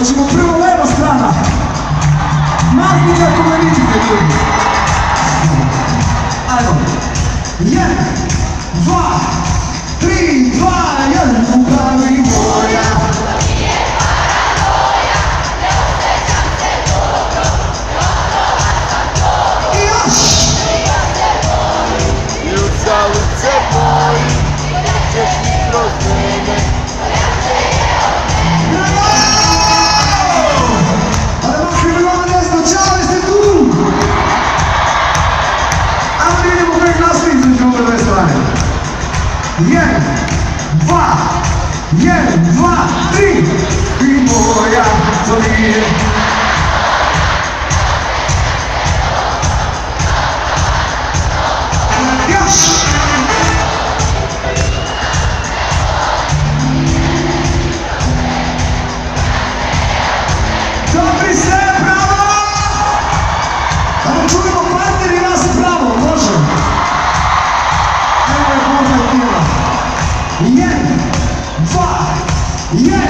Hoćemo prvo leva strana. Mahni kako me vidite ljudi. Ajmo. 1, 2, 3, 2, 1. Ljubavi moja. I još. Ljud za lice moji, ćeš mi kroz mene. Jedan, dva, tri. I moja to nije. Još. Dobri ste, bravo! Ajmo čujemo partneri nas pravo, može? Evo je možda tijela. 1, 2, 1.